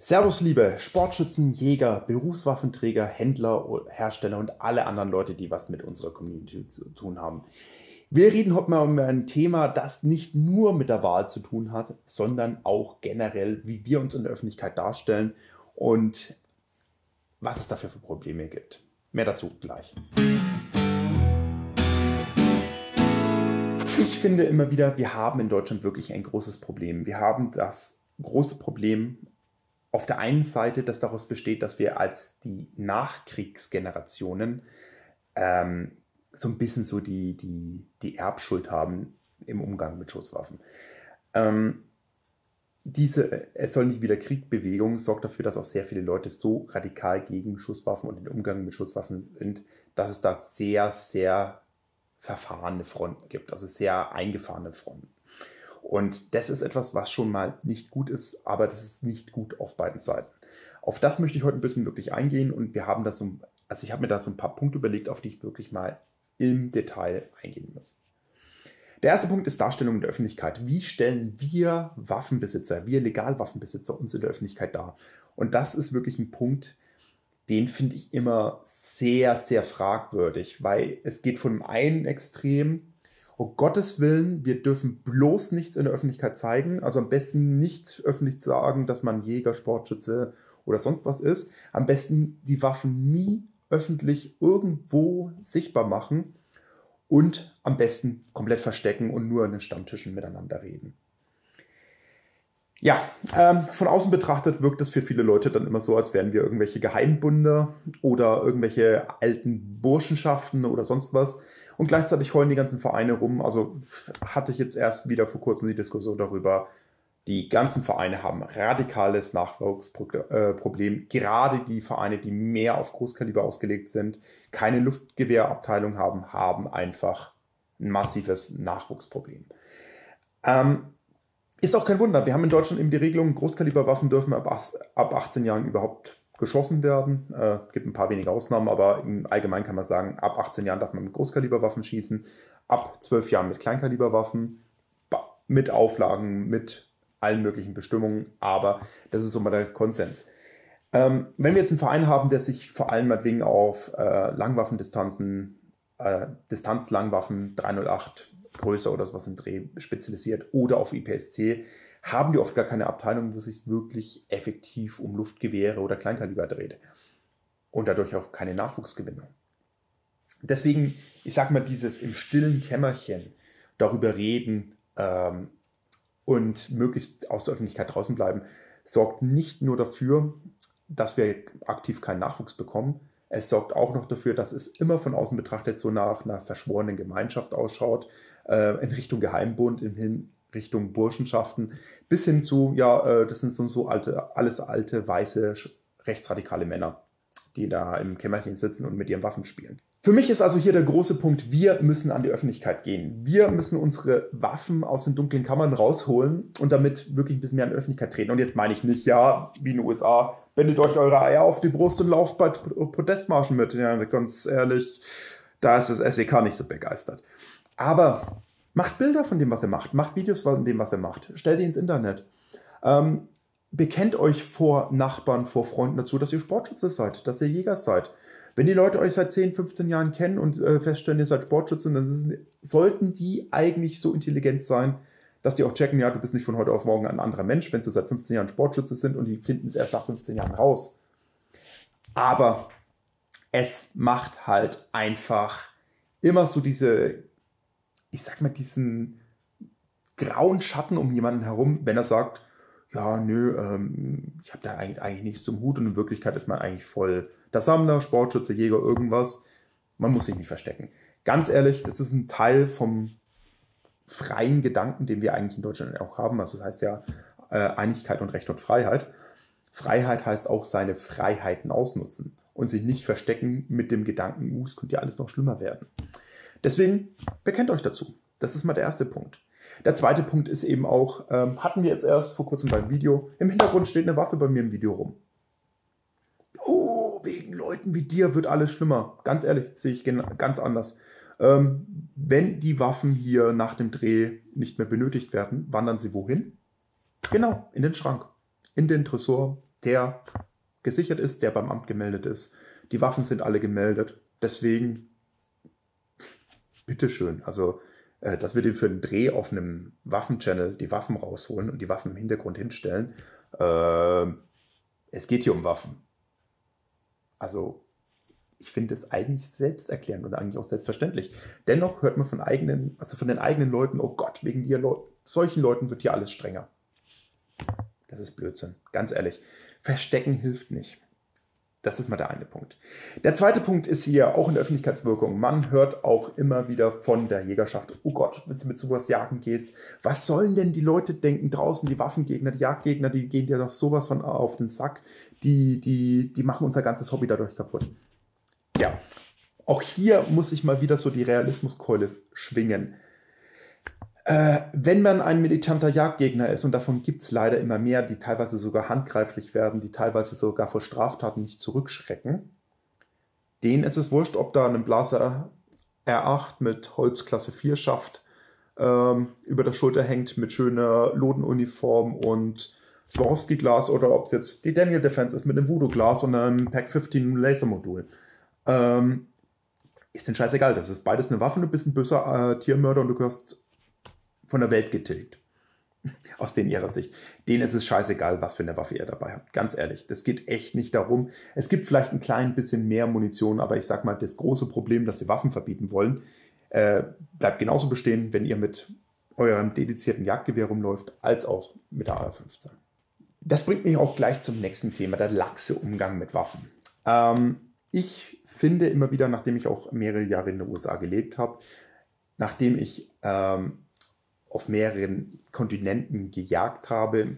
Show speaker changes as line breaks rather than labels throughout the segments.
Servus, liebe Sportschützen, Jäger, Berufswaffenträger, Händler, Hersteller und alle anderen Leute, die was mit unserer Community zu tun haben. Wir reden heute mal über ein Thema, das nicht nur mit der Wahl zu tun hat, sondern auch generell, wie wir uns in der Öffentlichkeit darstellen und was es dafür für Probleme gibt. Mehr dazu gleich. Ich finde immer wieder, wir haben in Deutschland wirklich ein großes Problem. Wir haben das große Problem auf der einen Seite, das daraus besteht, dass wir als die Nachkriegsgenerationen so ein bisschen so die Erbschuld haben im Umgang mit Schusswaffen. Diese Es soll nicht wieder Krieg-Bewegung sorgt dafür, dass auch sehr viele Leute so radikal gegen Schusswaffen und den Umgang mit Schusswaffen sind, dass es da sehr, sehr verfahrene Fronten gibt, also sehr eingefahrene Fronten. Und das ist etwas, was schon mal nicht gut ist, aber das ist nicht gut auf beiden Seiten. Auf das möchte ich heute ein bisschen wirklich eingehen und wir haben das ich habe mir da so ein paar Punkte überlegt, auf die ich wirklich mal im Detail eingehen muss. Der erste Punkt ist Darstellung in der Öffentlichkeit. Wie stellen wir Waffenbesitzer, wir Legalwaffenbesitzer uns in der Öffentlichkeit dar? Und das ist wirklich ein Punkt, den finde ich immer sehr, sehr fragwürdig, weil es geht von einem Extrem, um Gottes Willen, wir dürfen bloß nichts in der Öffentlichkeit zeigen. Also am besten nicht öffentlich sagen, dass man Jäger, Sportschütze oder sonst was ist. Am besten die Waffen nie öffentlich irgendwo sichtbar machen und am besten komplett verstecken und nur an den Stammtischen miteinander reden. Ja, von außen betrachtet wirkt es für viele Leute dann immer so, als wären wir irgendwelche Geheimbunde oder irgendwelche alten Burschenschaften oder sonst was. Und gleichzeitig heulen die ganzen Vereine rum. Also hatte ich jetzt erst wieder vor kurzem die Diskussion darüber, die ganzen Vereine haben radikales Nachwuchsproblem. Gerade die Vereine, die mehr auf Großkaliber ausgelegt sind, keine Luftgewehrabteilung haben einfach ein massives Nachwuchsproblem. Ist auch kein Wunder. Wir haben in Deutschland eben die Regelung, Großkaliberwaffen dürfen ab 18 Jahren überhaupt geschossen werden. Gibt ein paar wenige Ausnahmen, aber im Allgemeinen kann man sagen, ab 18 Jahren darf man mit Großkaliberwaffen schießen, ab 12 Jahren mit Kleinkaliberwaffen, mit Auflagen, mit allen möglichen Bestimmungen, aber das ist so mal der Konsens. Wenn wir jetzt einen Verein haben, der sich vor allem meinetwegen auf Langwaffendistanzen, Distanzlangwaffen 308 größer oder sowas im Dreh spezialisiert oder auf IPSC, haben die oft gar keine Abteilung, wo es sich wirklich effektiv um Luftgewehre oder Kleinkaliber dreht. Und dadurch auch keine Nachwuchsgewinnung. Deswegen, ich sag mal, dieses im stillen Kämmerchen darüber reden und möglichst aus der Öffentlichkeit draußen bleiben, sorgt nicht nur dafür, dass wir aktiv keinen Nachwuchs bekommen, es sorgt auch noch dafür, dass es immer von außen betrachtet so nach einer verschworenen Gemeinschaft ausschaut, in Richtung Geheimbund, in Richtung Burschenschaften, bis hin zu, das sind so alles alte, weiße, rechtsradikale Männer, die da im Kämmerchen sitzen und mit ihren Waffen spielen. Für mich ist also hier der große Punkt, wir müssen an die Öffentlichkeit gehen. Wir müssen unsere Waffen aus den dunklen Kammern rausholen und damit wirklich ein bisschen mehr an die Öffentlichkeit treten. Und jetzt meine ich nicht, wie in den USA, bindet euch eure Eier auf die Brust und lauft bei Protestmarschen mit. Ja, ganz ehrlich, da ist das SEK nicht so begeistert. Aber macht Bilder von dem, was ihr macht. Macht Videos von dem, was ihr macht. Stellt die ins Internet. Bekennt euch vor Nachbarn, vor Freunden dazu, dass ihr Sportschütze seid, dass ihr Jäger seid. Wenn die Leute euch seit 10, 15 Jahren kennen und feststellen, ihr seid Sportschütze, dann sollten die eigentlich so intelligent sein, dass die auch checken, ja, du bist nicht von heute auf morgen ein anderer Mensch, wenn sie seit 15 Jahren Sportschütze sind und die finden es erst nach 15 Jahren raus. Aber es macht halt einfach immer so diesen grauen Schatten um jemanden herum, wenn er sagt, ja, nö, ich habe da eigentlich nichts zum Hut und in Wirklichkeit ist man eigentlich voll der Sammler, Sportschütze, Jäger, irgendwas. Man muss sich nicht verstecken. Ganz ehrlich, das ist ein Teil vom freien Gedanken, den wir eigentlich in Deutschland auch haben. Also das heißt ja Einigkeit und Recht und Freiheit. Freiheit heißt auch seine Freiheiten ausnutzen und sich nicht verstecken mit dem Gedanken, es könnte ja alles noch schlimmer werden. Deswegen bekennt euch dazu. Das ist mal der erste Punkt. Der zweite Punkt ist eben auch, hatten wir jetzt erst vor kurzem beim Video, im Hintergrund steht eine Waffe bei mir im Video rum. Oh, wegen Leuten wie dir wird alles schlimmer. Ganz ehrlich, sehe ich ganz anders. Wenn die Waffen hier nach dem Dreh nicht mehr benötigt werden, wandern sie wohin? Genau, in den Schrank, in den Tresor, der gesichert ist, der beim Amt gemeldet ist. Die Waffen sind alle gemeldet. Deswegen, bitteschön. Also, dass wir den für einen Dreh auf einem Waffenchannel die Waffen rausholen und die Waffen im Hintergrund hinstellen. Es geht hier um Waffen. Also, ich finde es eigentlich selbsterklärend und eigentlich auch selbstverständlich. Dennoch hört man von den eigenen Leuten, oh Gott, wegen solchen Leuten wird hier alles strenger. Das ist Blödsinn, ganz ehrlich. Verstecken hilft nicht. Das ist mal der eine Punkt. Der zweite Punkt ist hier auch in der Öffentlichkeitswirkung. Man hört auch immer wieder von der Jägerschaft, oh Gott, wenn du mit sowas jagen gehst, was sollen denn die Leute denken draußen, die Waffengegner, die Jagdgegner, die gehen dir doch sowas von auf den Sack, die machen unser ganzes Hobby dadurch kaputt. Tja, auch hier muss ich mal wieder so die Realismuskeule schwingen. Wenn man ein militanter Jagdgegner ist, und davon gibt es leider immer mehr, die teilweise sogar handgreiflich werden, die teilweise sogar vor Straftaten nicht zurückschrecken, denen ist es wurscht, ob da ein Blaser R8 mit Holzklasse 4 Schaft über der Schulter hängt mit schöner Lodenuniform und Swarovski-Glas oder ob es jetzt die Daniel Defense ist mit einem Voodoo-Glas und einem Pack 15 Lasermodul. Ist denn scheißegal, das ist beides eine Waffe, du bist ein böser Tiermörder und du gehörst von der Welt getilgt. Aus denen ihrer Sicht. Denen ist es scheißegal, was für eine Waffe ihr dabei habt. Ganz ehrlich, das geht echt nicht darum. Es gibt vielleicht ein klein bisschen mehr Munition, aber ich sag mal, das große Problem, dass sie Waffen verbieten wollen, bleibt genauso bestehen, wenn ihr mit eurem dedizierten Jagdgewehr rumläuft, als auch mit der AR-15. Das bringt mich auch gleich zum nächsten Thema, der laxe Umgang mit Waffen. Ich finde immer wieder, nachdem ich auch mehrere Jahre in den USA gelebt habe, nachdem ich auf mehreren Kontinenten gejagt habe,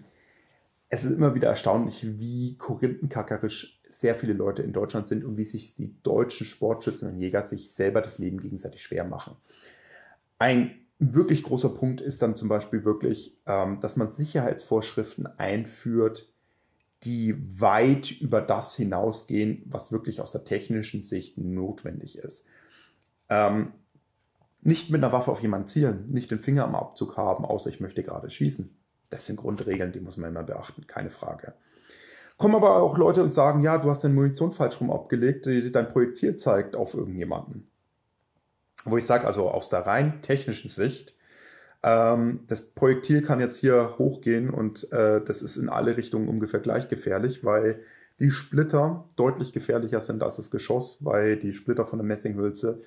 es ist immer wieder erstaunlich, wie korinthenkackerisch sehr viele Leute in Deutschland sind und wie sich die deutschen Sportschützen und Jäger sich selber das Leben gegenseitig schwer machen. Ein wirklich großer Punkt ist dann zum Beispiel wirklich, dass man Sicherheitsvorschriften einführt, die weit über das hinausgehen, was wirklich aus der technischen Sicht notwendig ist. Nicht mit einer Waffe auf jemanden zielen, nicht den Finger am Abzug haben, außer ich möchte gerade schießen. Das sind Grundregeln, die muss man immer beachten, keine Frage. Kommen aber auch Leute und sagen, ja, du hast deine Munition falsch rum abgelegt, die dein Projektil zeigt auf irgendjemanden. Wo ich sage, also aus der rein technischen Sicht, das Projektil kann jetzt hier hochgehen und das ist in alle Richtungen ungefähr gleich gefährlich, weil die Splitter deutlich gefährlicher sind als das Geschoss, weil die Splitter von der Messinghülse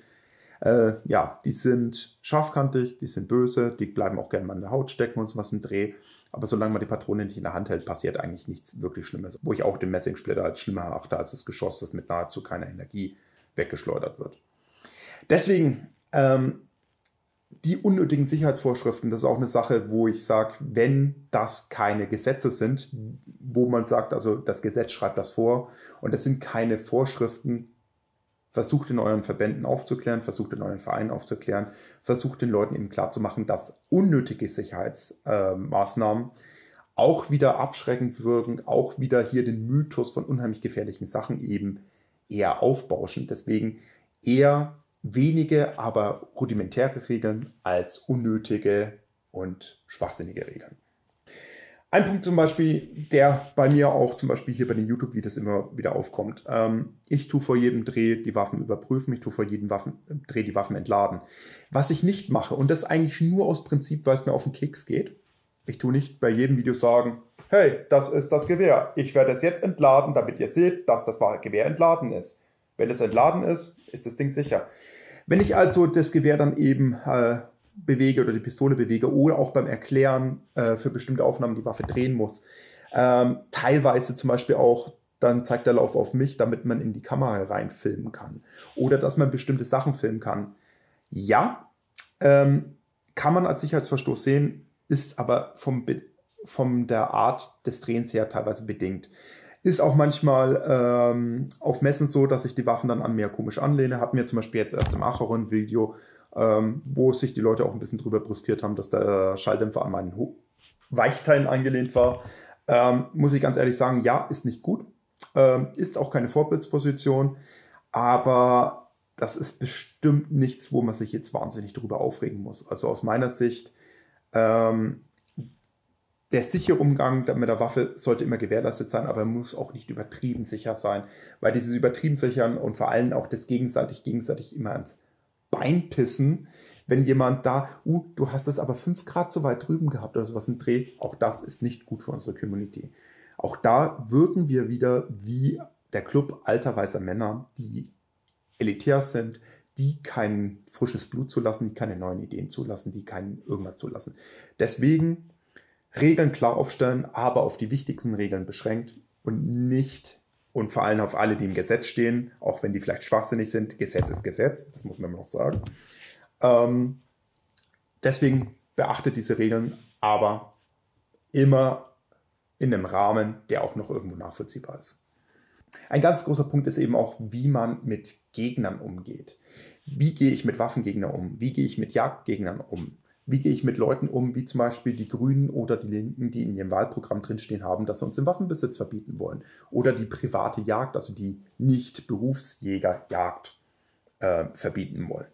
die sind scharfkantig, die sind böse, die bleiben auch gerne mal in der Haut stecken und sowas im Dreh. Aber solange man die Patrone nicht in der Hand hält, passiert eigentlich nichts wirklich Schlimmes. Wo ich auch den Messingsplitter als schlimmer erachte als das Geschoss, das mit nahezu keiner Energie weggeschleudert wird. Deswegen, die unnötigen Sicherheitsvorschriften, das ist auch eine Sache, wo ich sage, wenn das keine Gesetze sind, wo man sagt, also das Gesetz schreibt das vor und das sind keine Vorschriften, versucht in euren Verbänden aufzuklären, versucht in euren Vereinen aufzuklären, versucht den Leuten eben klarzumachen, dass unnötige Sicherheitsmaßnahmen auch wieder abschreckend wirken, auch wieder hier den Mythos von unheimlich gefährlichen Sachen eben eher aufbauschen. Deswegen eher wenige, aber rudimentäre Regeln als unnötige und schwachsinnige Regeln. Ein Punkt zum Beispiel, der bei mir auch zum Beispiel hier bei den YouTube-Videos immer wieder aufkommt. Ich tue vor jedem Dreh die Waffen überprüfen, ich tue vor jedem Dreh die Waffen entladen. Was ich nicht mache, und das eigentlich nur aus Prinzip, weil es mir auf den Keks geht, ich tue nicht bei jedem Video sagen, hey, das ist das Gewehr, ich werde es jetzt entladen, damit ihr seht, dass das Gewehr entladen ist. Wenn es entladen ist, ist das Ding sicher. Wenn ich also das Gewehr dann eben bewege oder die Pistole bewege oder auch beim Erklären für bestimmte Aufnahmen die Waffe drehen muss. Teilweise zum Beispiel auch, dann zeigt der Lauf auf mich, damit man in die Kamera reinfilmen kann. Oder dass man bestimmte Sachen filmen kann. Ja, kann man als Sicherheitsverstoß sehen, ist aber von der Art des Drehens her teilweise bedingt. Ist auch manchmal auf Messen so, dass ich die Waffen dann an mir komisch anlehne. Hatten wir zum Beispiel jetzt erst im Acheron-Video, wo sich die Leute auch ein bisschen drüber brüskiert haben, dass der Schalldämpfer an meinen Weichteilen angelehnt war. Muss ich ganz ehrlich sagen, ja, ist nicht gut. Ist auch keine Vorbildsposition, aber das ist bestimmt nichts, wo man sich jetzt wahnsinnig drüber aufregen muss. Also aus meiner Sicht Der sichere Umgang mit der Waffe sollte immer gewährleistet sein, aber er muss auch nicht übertrieben sicher sein, weil dieses übertrieben sichern und vor allem auch das gegenseitig immer ans Bein pissen, wenn jemand da, du hast das aber 5 Grad zu weit drüben gehabt oder sowas im Dreh, auch das ist nicht gut für unsere Community. Auch da wirken wir wieder wie der Club alter weißer Männer, die elitär sind, die kein frisches Blut zulassen, die keine neuen Ideen zulassen, die kein irgendwas zulassen. Deswegen Regeln klar aufstellen, aber auf die wichtigsten Regeln beschränkt und nicht, und vor allem auf alle, die im Gesetz stehen, auch wenn die vielleicht schwachsinnig sind, Gesetz ist Gesetz, das muss man immer noch sagen. Deswegen beachtet diese Regeln, aber immer in einem Rahmen, der auch noch irgendwo nachvollziehbar ist. Ein ganz großer Punkt ist eben auch, wie man mit Gegnern umgeht. Wie gehe ich mit Waffengegnern um? Wie gehe ich mit Jagdgegnern um? Wie gehe ich mit Leuten um, wie zum Beispiel die Grünen oder die Linken, die in ihrem Wahlprogramm drinstehen haben, dass sie uns den Waffenbesitz verbieten wollen? Oder die private Jagd, also die Nicht-Berufsjägerjagd verbieten wollen.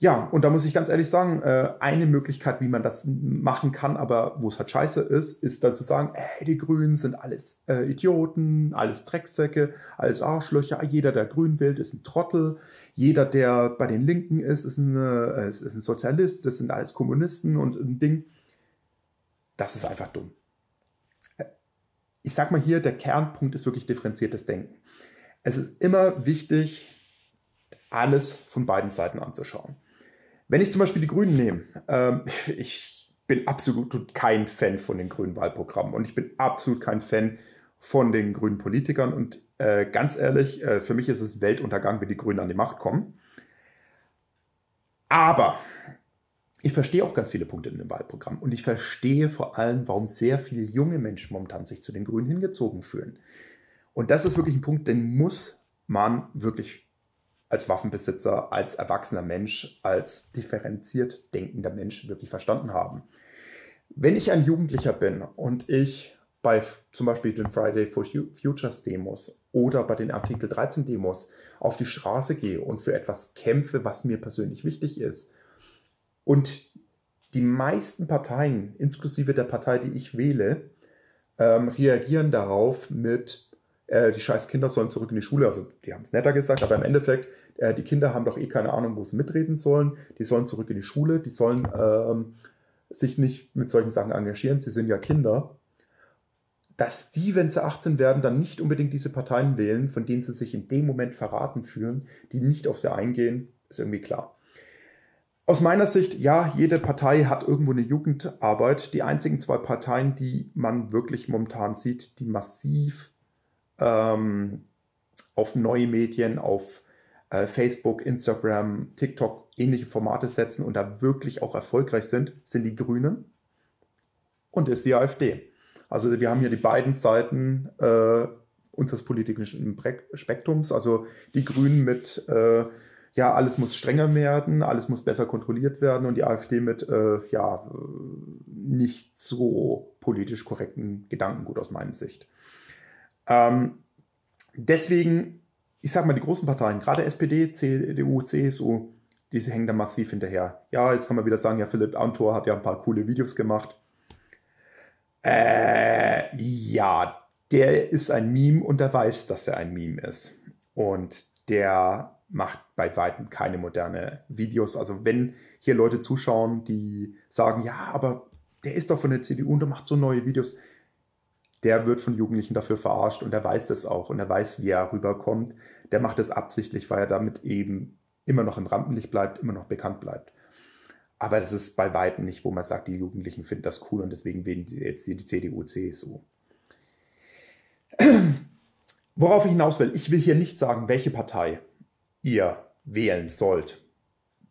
Ja, und da muss ich ganz ehrlich sagen, eine Möglichkeit, wie man das machen kann, aber wo es halt scheiße ist dann zu sagen, die Grünen sind alles Idioten, alles Drecksäcke, alles Arschlöcher, jeder, der Grün wählt, ist ein Trottel, jeder, der bei den Linken ist ein Sozialist, das sind alles Kommunisten und ein Ding. Das ist einfach dumm. Ich sag mal hier, der Kernpunkt ist wirklich differenziertes Denken. Es ist immer wichtig, alles von beiden Seiten anzuschauen. Wenn ich zum Beispiel die Grünen nehme, ich bin absolut kein Fan von den grünen Wahlprogrammen und ich bin absolut kein Fan von den grünen Politikern und ganz ehrlich, für mich ist es Weltuntergang, wenn die Grünen an die Macht kommen. Aber ich verstehe auch ganz viele Punkte in dem Wahlprogramm und ich verstehe vor allem, warum sehr viele junge Menschen momentan sich zu den Grünen hingezogen fühlen. Und das ist wirklich ein Punkt, den muss man wirklich als Waffenbesitzer, als erwachsener Mensch, als differenziert denkender Mensch wirklich verstanden haben. Wenn ich ein Jugendlicher bin und ich bei zum Beispiel den Friday for Futures Demos oder bei den Artikel 13 Demos auf die Straße gehe und für etwas kämpfe, was mir persönlich wichtig ist und die meisten Parteien, inklusive der Partei, die ich wähle, reagieren darauf mit die scheiß Kinder sollen zurück in die Schule, also die haben es netter gesagt, aber im Endeffekt, die Kinder haben doch eh keine Ahnung, wo sie mitreden sollen, die sollen zurück in die Schule, die sollen sich nicht mit solchen Sachen engagieren, sie sind ja Kinder, dass die, wenn sie 18 werden, dann nicht unbedingt diese Parteien wählen, von denen sie sich in dem Moment verraten fühlen, die nicht auf sie eingehen, ist irgendwie klar. Aus meiner Sicht, ja, jede Partei hat irgendwo eine Jugendarbeit. Die einzigen 2 Parteien, die man wirklich momentan sieht, die massiv auf neue Medien, auf Facebook, Instagram, TikTok ähnliche Formate setzen und da wirklich auch erfolgreich sind die Grünen und ist die AfD. Also wir haben hier die beiden Seiten unseres politischen Spektrums, also die Grünen mit alles muss strenger werden, alles muss besser kontrolliert werden und die AfD mit nicht so politisch korrekten Gedankengut aus meiner Sicht. Deswegen, ich sag mal, die großen Parteien, gerade SPD, CDU, CSU, die hängen da massiv hinterher. Ja, jetzt kann man wieder sagen, ja, Philipp Amthor hat ja ein paar coole Videos gemacht. Ja, der ist ein Meme und der weiß, dass er ein Meme ist. Und der macht bei weitem keine moderne Videos. Also wenn hier Leute zuschauen, die sagen, ja, aber der ist doch von der CDU und der macht so neue Videos, der wird von Jugendlichen dafür verarscht und er weiß das auch und er weiß, wie er rüberkommt. Der macht das absichtlich, weil er damit eben immer noch im Rampenlicht bleibt, immer noch bekannt bleibt. Aber das ist bei weitem nicht, wo man sagt, die Jugendlichen finden das cool und deswegen wählen die jetzt die CDU, CSU. Worauf ich hinaus will, ich will hier nicht sagen, welche Partei ihr wählen sollt.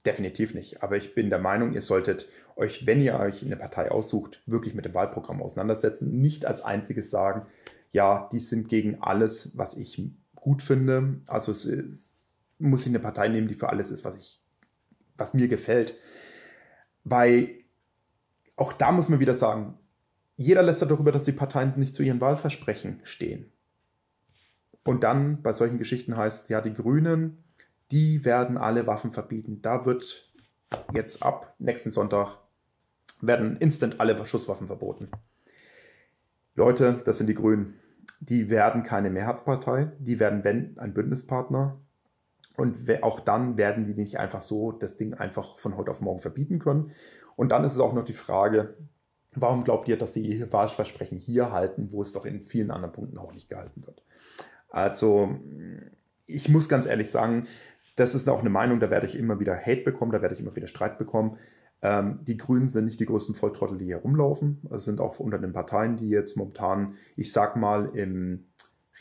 Definitiv nicht. Aber ich bin der Meinung, ihr solltet euch, wenn ihr euch eine Partei aussucht, wirklich mit dem Wahlprogramm auseinandersetzen. Nicht als einziges sagen, ja, die sind gegen alles, was ich gut finde. Also es muss ich eine Partei nehmen, die für alles ist, was mir gefällt. Weil auch da muss man wieder sagen, jeder lästert darüber, dass die Parteien nicht zu ihren Wahlversprechen stehen. Und dann bei solchen Geschichten heißt es, ja, die Grünen, die werden alle Waffen verbieten. Da wird jetzt ab nächsten Sonntag werden instant alle Schusswaffen verboten. Leute, das sind die Grünen. Die werden keine Mehrheitspartei, die werden, wenn, ein Bündnispartner. Und auch dann werden die nicht einfach so das Ding einfach von heute auf morgen verbieten können. Und dann ist es auch noch die Frage, warum glaubt ihr, dass die ihr Wahlversprechen hier halten, wo es doch in vielen anderen Punkten auch nicht gehalten wird? Also, ich muss ganz ehrlich sagen, das ist auch eine Meinung, da werde ich immer wieder Hate bekommen, da werde ich immer wieder Streit bekommen. Die Grünen sind nicht die größten Volltrottel, die hier rumlaufen. Es sind auch unter den Parteien, die jetzt momentan, ich sag mal, im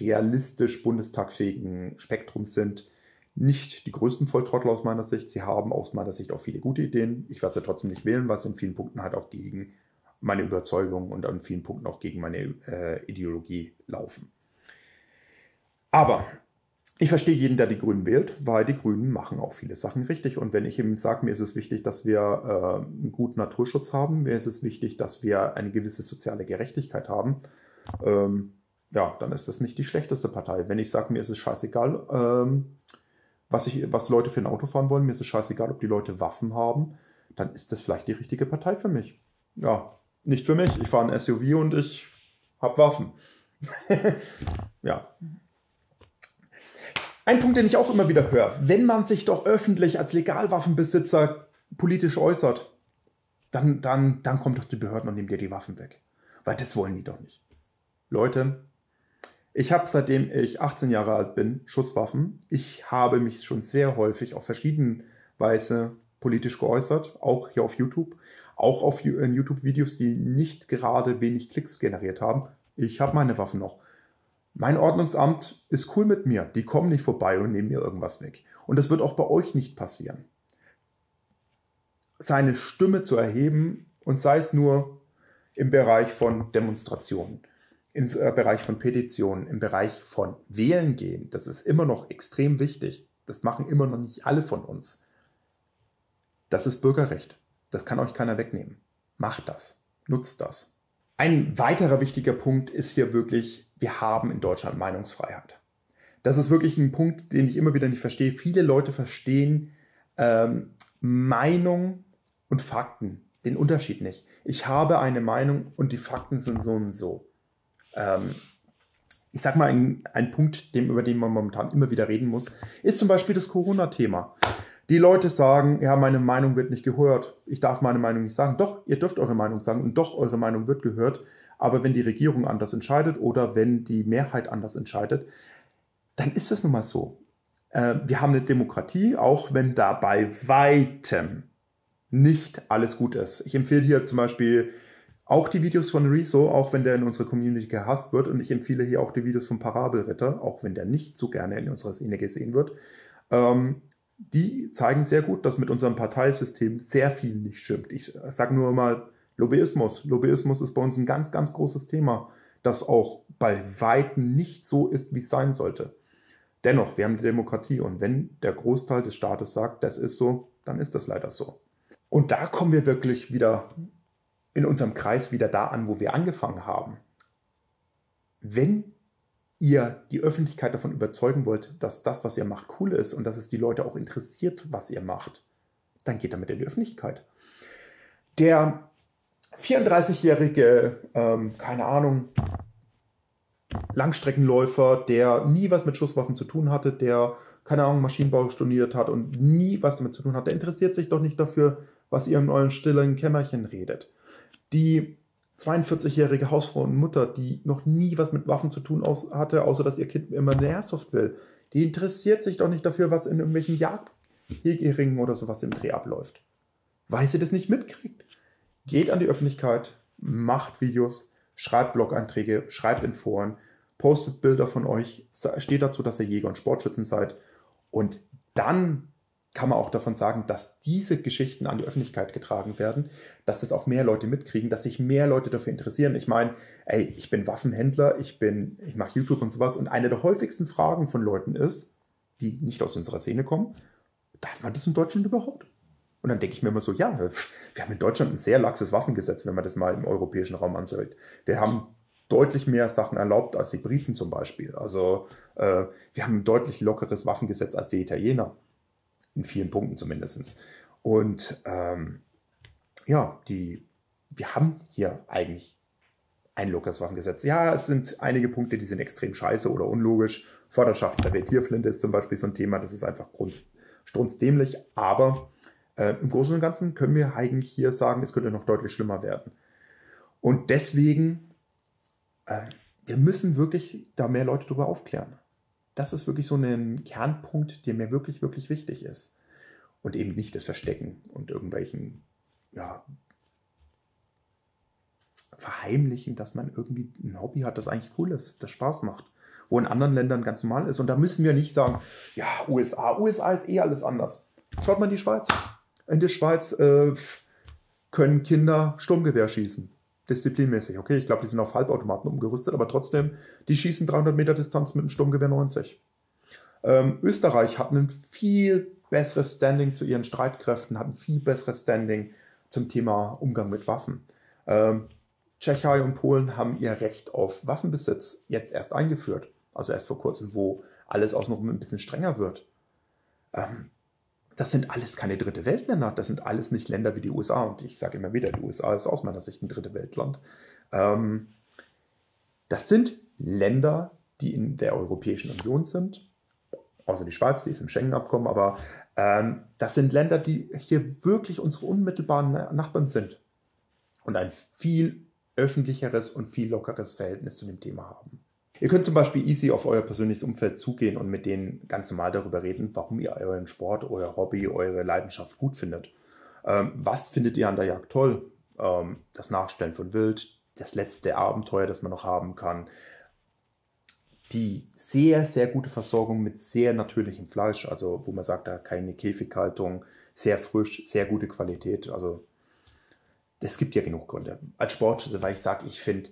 realistisch bundestagfähigen Spektrum sind, nicht die größten Volltrottel aus meiner Sicht. Sie haben aus meiner Sicht auch viele gute Ideen. Ich werde sie trotzdem nicht wählen, was in vielen Punkten halt auch gegen meine Überzeugung und an vielen Punkten auch gegen meine Ideologie laufen. Aber ich verstehe jeden, der die Grünen wählt, weil die Grünen machen auch viele Sachen richtig. Und wenn ich eben sage, mir ist es wichtig, dass wir einen guten Naturschutz haben, mir ist es wichtig, dass wir eine gewisse soziale Gerechtigkeit haben, ja, dann ist das nicht die schlechteste Partei. Wenn ich sage, mir ist es scheißegal, was Leute für ein Auto fahren wollen, mir ist es scheißegal, ob die Leute Waffen haben, dann ist das vielleicht die richtige Partei für mich. Ja, nicht für mich. Ich fahre ein SUV und ich habe Waffen. Ja. Ein Punkt, den ich auch immer wieder höre, wenn man sich doch öffentlich als Legalwaffenbesitzer politisch äußert, dann kommen doch die Behörden und nehmen dir die Waffen weg. Weil das wollen die doch nicht. Leute, ich habe seitdem ich 18 Jahre alt bin Schusswaffen. Ich habe mich schon sehr häufig auf verschiedene Weise politisch geäußert, auch hier auf YouTube, auch auf YouTube-Videos, die nicht gerade wenig Klicks generiert haben. Ich habe meine Waffen noch. Mein Ordnungsamt ist cool mit mir. Die kommen nicht vorbei und nehmen mir irgendwas weg. Und das wird auch bei euch nicht passieren. Seine Stimme zu erheben, und sei es nur im Bereich von Demonstrationen, im Bereich von Petitionen, im Bereich von Wählen gehen, das ist immer noch extrem wichtig. Das machen immer noch nicht alle von uns. Das ist Bürgerrecht. Das kann euch keiner wegnehmen. Macht das. Nutzt das. Ein weiterer wichtiger Punkt ist hier wirklich, wir haben in Deutschland Meinungsfreiheit. Das ist wirklich ein Punkt, den ich immer wieder nicht verstehe. Viele Leute verstehen Meinung und Fakten, den Unterschied nicht. Ich habe eine Meinung und die Fakten sind so und so. Ich sag mal, ein Punkt, über den man momentan immer wieder reden muss, ist zum Beispiel das Corona-Thema. Die Leute sagen, ja, meine Meinung wird nicht gehört. Ich darf meine Meinung nicht sagen. Doch, ihr dürft eure Meinung sagen und doch, eure Meinung wird gehört. Aber wenn die Regierung anders entscheidet oder wenn die Mehrheit anders entscheidet, dann ist das nun mal so. Wir haben eine Demokratie, auch wenn da bei weitem nicht alles gut ist. Ich empfehle hier zum Beispiel auch die Videos von Rezo, auch wenn der in unserer Community gehasst wird. Und ich empfehle hier auch die Videos von Parabelritter, auch wenn der nicht so gerne in unserer Szene gesehen wird. Die zeigen sehr gut, dass mit unserem Parteisystem sehr viel nicht stimmt. Ich sage nur mal Lobbyismus. Lobbyismus ist bei uns ein ganz, ganz großes Thema, das auch bei Weitem nicht so ist, wie es sein sollte. Dennoch, wir haben die Demokratie und wenn der Großteil des Staates sagt, das ist so, dann ist das leider so. Und da kommen wir wirklich wieder in unserem Kreis wieder da an, wo wir angefangen haben. Wenn ihr die Öffentlichkeit davon überzeugen wollt, dass das, was ihr macht, cool ist und dass es die Leute auch interessiert, was ihr macht, dann geht damit in die Öffentlichkeit. Der 34-jährige, keine Ahnung, Langstreckenläufer, der nie was mit Schusswaffen zu tun hatte, der, keine Ahnung, Maschinenbau studiert hat und nie was damit zu tun hat, der interessiert sich doch nicht dafür, was ihr in euren stillen Kämmerchen redet. Die 42-jährige Hausfrau und Mutter, die noch nie was mit Waffen zu tun hatte, außer dass ihr Kind immer eine Airsoft will, die interessiert sich doch nicht dafür, was in irgendwelchen Jagdheringen oder sowas im Dreh abläuft. Weil sie das nicht mitkriegt. Geht an die Öffentlichkeit, macht Videos, schreibt Blog-Einträge, schreibt in Foren, postet Bilder von euch, steht dazu, dass ihr Jäger und Sportschützen seid. Und dann kann man auch davon sagen, dass diese Geschichten an die Öffentlichkeit getragen werden, dass das auch mehr Leute mitkriegen, dass sich mehr Leute dafür interessieren. Ich meine, ey, ich bin Waffenhändler, ich mache YouTube und sowas und eine der häufigsten Fragen von Leuten ist, die nicht aus unserer Szene kommen, darf man das in Deutschland überhaupt? Und dann denke ich mir immer so, ja, wir haben in Deutschland ein sehr laxes Waffengesetz, wenn man das mal im europäischen Raum ansieht. Wir haben deutlich mehr Sachen erlaubt als die Briten zum Beispiel. Also wir haben ein deutlich lockeres Waffengesetz als die Italiener. In vielen Punkten zumindest. Und ja, wir haben hier eigentlich ein lockeres Waffengesetz. Ja, es sind einige Punkte, die sind extrem scheiße oder unlogisch. Förderschaft der Repetierflinte ist zum Beispiel so ein Thema, das ist einfach strunzdämlich. Aber im Großen und Ganzen können wir eigentlich hier sagen, es könnte noch deutlich schlimmer werden. Und deswegen, wir müssen wirklich da mehr Leute drüber aufklären. Das ist wirklich so ein Kernpunkt, der mir wirklich, wirklich wichtig ist. Und eben nicht das Verstecken und irgendwelchen, ja, Verheimlichen, dass man irgendwie ein Hobby hat, das eigentlich cool ist, das Spaß macht. Wo in anderen Ländern ganz normal ist. Und da müssen wir nicht sagen, ja, USA ist eh alles anders. Schaut mal in die Schweiz. In der Schweiz können Kinder Sturmgewehr schießen. Disziplinmäßig. Okay, ich glaube, die sind auf Halbautomaten umgerüstet, aber trotzdem, die schießen 300 Meter Distanz mit einem Sturmgewehr 90. Österreich hat ein viel besseres Standing zu ihren Streitkräften, hat ein viel besseres Standing zum Thema Umgang mit Waffen. Tschechei und Polen haben ihr Recht auf Waffenbesitz jetzt erst eingeführt. Also erst vor kurzem, wo alles außenrum ein bisschen strenger wird. Das sind alles keine dritte Weltländer. Das sind alles nicht Länder wie die USA. Und ich sage immer wieder, die USA ist aus meiner Sicht ein dritte Weltland. Das sind Länder, die in der Europäischen Union sind. Außer die Schweiz, die ist im Schengen-Abkommen. Aber das sind Länder, die hier wirklich unsere unmittelbaren Nachbarn sind. Und ein viel öffentlicheres und viel lockeres Verhältnis zu dem Thema haben. Ihr könnt zum Beispiel easy auf euer persönliches Umfeld zugehen und mit denen ganz normal darüber reden, warum ihr euren Sport, euer Hobby, eure Leidenschaft gut findet. Was findet ihr an der Jagd toll? Das Nachstellen von Wild, das letzte Abenteuer, das man noch haben kann. Die sehr, sehr gute Versorgung mit sehr natürlichem Fleisch, also wo man sagt, da keine Käfighaltung, sehr frisch, sehr gute Qualität. Also es gibt ja genug Gründe. Als Sportschütze, weil ich sage, ich finde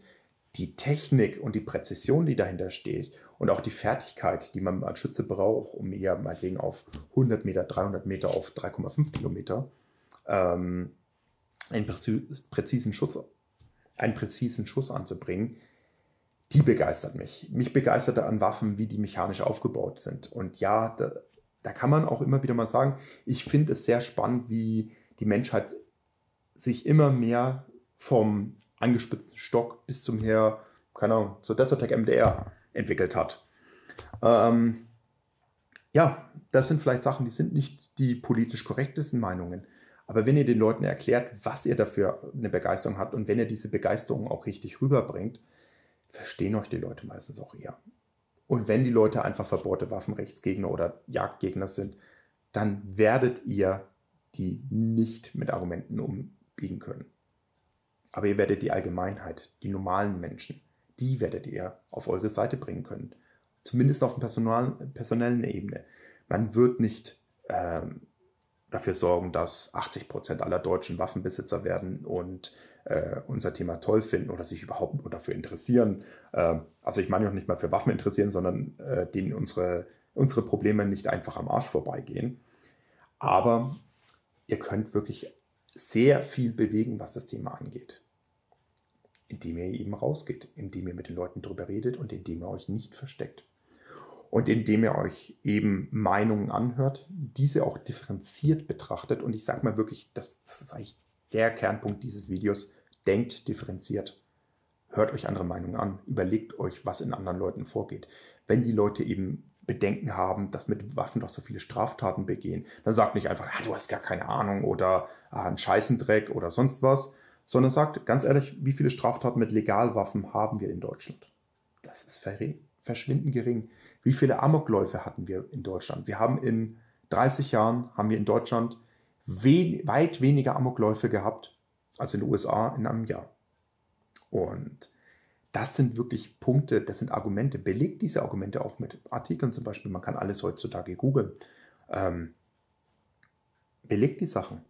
die Technik und die Präzision, die dahinter steht und auch die Fertigkeit, die man als Schütze braucht, um eher meinetwegen auf 100 Meter, 300 Meter, auf 3,5 Kilometer einen präzisen Schuss anzubringen, die begeistert mich. Mich begeistert an Waffen, wie die mechanisch aufgebaut sind. Und ja, da kann man auch immer wieder mal sagen, ich finde es sehr spannend, wie die Menschheit sich immer mehr vom angespitzten Stock bis zum keine Ahnung, zur Desertec MDR entwickelt hat. Ja, das sind vielleicht Sachen, die sind nicht die politisch korrektesten Meinungen. Aber wenn ihr den Leuten erklärt, was ihr dafür eine Begeisterung habt und wenn ihr diese Begeisterung auch richtig rüberbringt, verstehen euch die Leute meistens auch eher. Und wenn die Leute einfach verbohrte Waffenrechtsgegner oder Jagdgegner sind, dann werdet ihr die nicht mit Argumenten umbiegen können. Aber ihr werdet die Allgemeinheit, die normalen Menschen, die werdet ihr auf eure Seite bringen können. Zumindest auf der personellen Ebene. Man wird nicht dafür sorgen, dass 80% aller Deutschen Waffenbesitzer werden und unser Thema toll finden oder sich überhaupt nur dafür interessieren. Also ich meine auch nicht mal für Waffen interessieren, sondern denen unsere Probleme nicht einfach am Arsch vorbeigehen. Aber ihr könnt wirklich sehr viel bewegen, was das Thema angeht. Indem ihr eben rausgeht, indem ihr mit den Leuten drüber redet und indem ihr euch nicht versteckt. Und indem ihr euch eben Meinungen anhört, diese auch differenziert betrachtet. Und ich sage mal wirklich, das ist eigentlich der Kernpunkt dieses Videos. Denkt differenziert. Hört euch andere Meinungen an. Überlegt euch, was in anderen Leuten vorgeht. Wenn die Leute eben Bedenken haben, dass mit Waffen doch so viele Straftaten begehen, dann sagt nicht einfach, du hast gar keine Ahnung oder ein Scheißendreck oder sonst was, sondern sagt ganz ehrlich, wie viele Straftaten mit Legalwaffen haben wir in Deutschland? Das ist verschwindend gering. Wie viele Amokläufe hatten wir in Deutschland? Wir haben in 30 Jahren in Deutschland weit weniger Amokläufe gehabt als in den USA in einem Jahr. Und das sind wirklich Punkte, das sind Argumente. Belegt diese Argumente auch mit Artikeln zum Beispiel. Man kann alles heutzutage googeln. Belegt die Sachen.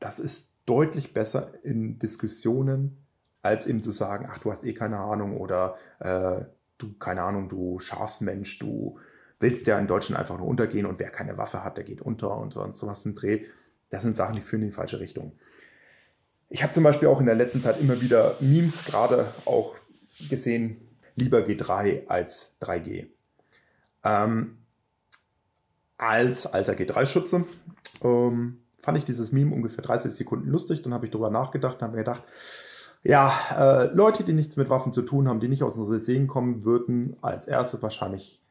Das ist deutlich besser in Diskussionen, als eben zu sagen, du hast eh keine Ahnung oder du Schafsmensch, du willst ja in Deutschland einfach nur untergehen und wer keine Waffe hat, der geht unter und sonst was im Dreh. Das sind Sachen, die führen in die falsche Richtung. Ich habe zum Beispiel auch in der letzten Zeit immer wieder Memes gerade auch gesehen, lieber G3 als 3G. Als alter G3-Schütze fand ich dieses Meme ungefähr 30 Sekunden lustig, dann habe ich darüber nachgedacht und habe mir gedacht, Ja, Leute, die nichts mit Waffen zu tun haben, die nicht aus unserer Szene kommen, würden als erstes wahrscheinlich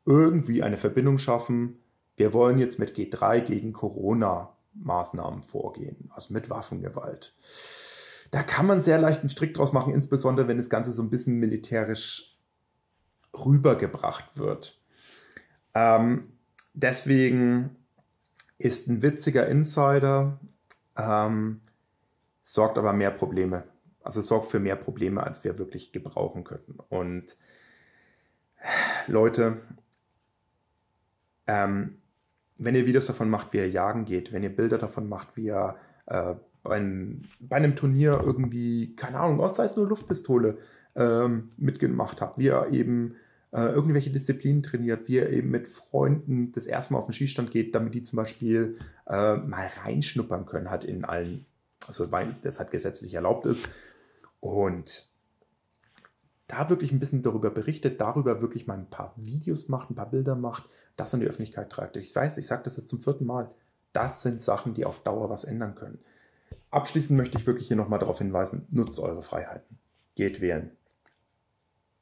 irgendwie eine Verbindung schaffen. Wir wollen jetzt mit G3 gegen Corona-Maßnahmen vorgehen, also mit Waffengewalt. Da kann man sehr leicht einen Strick draus machen, insbesondere wenn das Ganze so ein bisschen militärisch rübergebracht wird. Deswegen ist ein witziger Insider, sorgt aber mehr Probleme. Also es sorgt für mehr Probleme, als wir wirklich gebrauchen könnten. Und Leute, wenn ihr Videos davon macht, wie ihr jagen geht, wenn ihr Bilder davon macht, wie ihr bei einem Turnier irgendwie, keine Ahnung, sei es nur Luftpistole mitgemacht habt, wie ihr eben irgendwelche Disziplinen trainiert, wie ihr eben mit Freunden das erste Mal auf den Schießstand geht, damit die zum Beispiel mal reinschnuppern können, halt in allen, also weil das halt gesetzlich erlaubt ist. Und da wirklich ein bisschen darüber berichtet, darüber wirklich mal ein paar Videos macht, ein paar Bilder macht, das an die Öffentlichkeit tragt. Ich weiß, ich sage das jetzt zum 4. Mal. Das sind Sachen, die auf Dauer was ändern können. Abschließend möchte ich wirklich hier nochmal darauf hinweisen, nutzt eure Freiheiten. Geht wählen.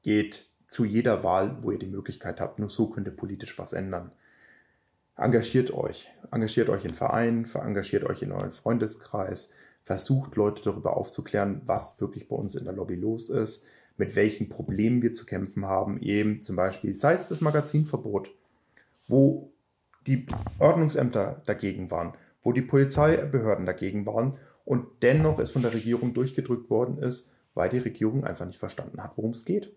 Geht zu jeder Wahl, wo ihr die Möglichkeit habt. Nur so könnt ihr politisch was ändern. Engagiert euch. Engagiert euch in Vereinen, engagiert euch in euren Freundeskreis. Versucht Leute darüber aufzuklären, was wirklich bei uns in der Lobby los ist, mit welchen Problemen wir zu kämpfen haben. Eben zum Beispiel, sei es das Magazinverbot, wo die Ordnungsämter dagegen waren, wo die Polizeibehörden dagegen waren und dennoch es von der Regierung durchgedrückt worden ist, weil die Regierung einfach nicht verstanden hat, worum es geht.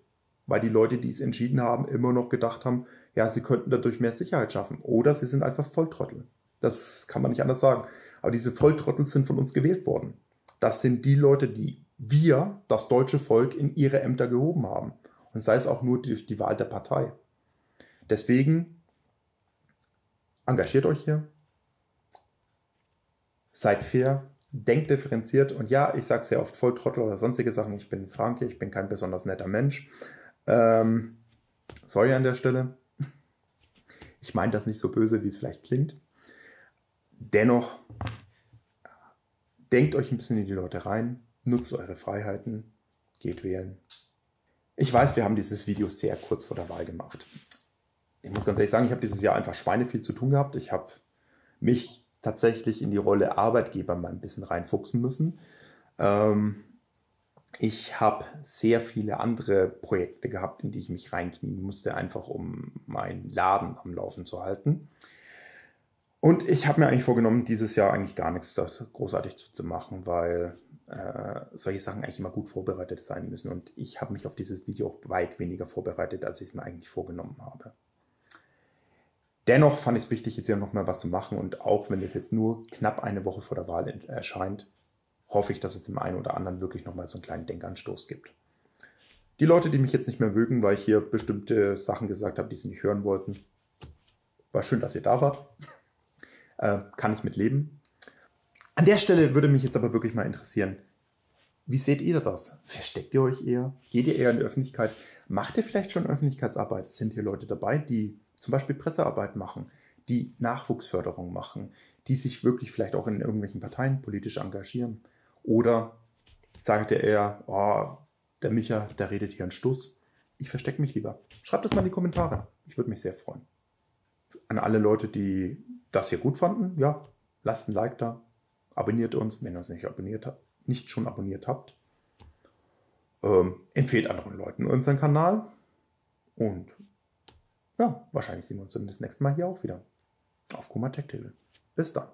Weil die Leute, die es entschieden haben, immer noch gedacht haben, ja, sie könnten dadurch mehr Sicherheit schaffen. Oder sie sind einfach Volltrottel. Das kann man nicht anders sagen. Aber diese Volltrottel sind von uns gewählt worden. Das sind die Leute, die wir, das deutsche Volk, in ihre Ämter gehoben haben. Und sei es auch nur durch die Wahl der Partei. Deswegen engagiert euch hier. Seid fair. Denkt differenziert. Und ja, ich sage sehr oft Volltrottel oder sonstige Sachen. Ich bin Franke, ich bin kein besonders netter Mensch. Sorry an der Stelle. Ich meine das nicht so böse, wie es vielleicht klingt. Dennoch, denkt euch ein bisschen in die Leute rein, nutzt eure Freiheiten, geht wählen. Ich weiß, wir haben dieses Video sehr kurz vor der Wahl gemacht. Ich muss ganz ehrlich sagen, ich habe dieses Jahr einfach schweineviel zu tun gehabt. Ich habe mich tatsächlich in die Rolle Arbeitgeber mal ein bisschen reinfuchsen müssen. Ich habe sehr viele andere Projekte gehabt, in die ich mich reinknien musste, einfach um meinen Laden am Laufen zu halten. Und ich habe mir eigentlich vorgenommen, dieses Jahr eigentlich gar nichts großartig zu machen, weil solche Sachen eigentlich immer gut vorbereitet sein müssen. Und ich habe mich auf dieses Video auch weit weniger vorbereitet, als ich es mir eigentlich vorgenommen habe. Dennoch fand ich es wichtig, jetzt hier nochmal was zu machen. Und auch wenn es jetzt nur knapp eine Woche vor der Wahl erscheint, hoffe ich, dass es dem einen oder anderen wirklich nochmal so einen kleinen Denkanstoß gibt. Die Leute, die mich jetzt nicht mehr mögen, weil ich hier bestimmte Sachen gesagt habe, die sie nicht hören wollten, war schön, dass ihr da wart. Kann ich mit leben. An der Stelle würde mich jetzt aber wirklich mal interessieren, wie seht ihr das? Versteckt ihr euch eher? Geht ihr eher in die Öffentlichkeit? Macht ihr vielleicht schon Öffentlichkeitsarbeit? Sind hier Leute dabei, die zum Beispiel Pressearbeit machen, die Nachwuchsförderung machen, die sich wirklich vielleicht auch in irgendwelchen Parteien politisch engagieren? Oder sagt ihr eher, oh, der Micha, der redet hier einen Stuss. Ich verstecke mich lieber. Schreibt das mal in die Kommentare. Ich würde mich sehr freuen. An alle Leute, die das hier gut fanden, ja, lasst ein Like da. Abonniert uns, wenn ihr uns nicht schon abonniert habt. Empfehlt anderen Leuten unseren Kanal. Und ja, wahrscheinlich sehen wir uns dann das nächste Mal hier auch wieder. Auf Kuma Tech Table. Bis dann.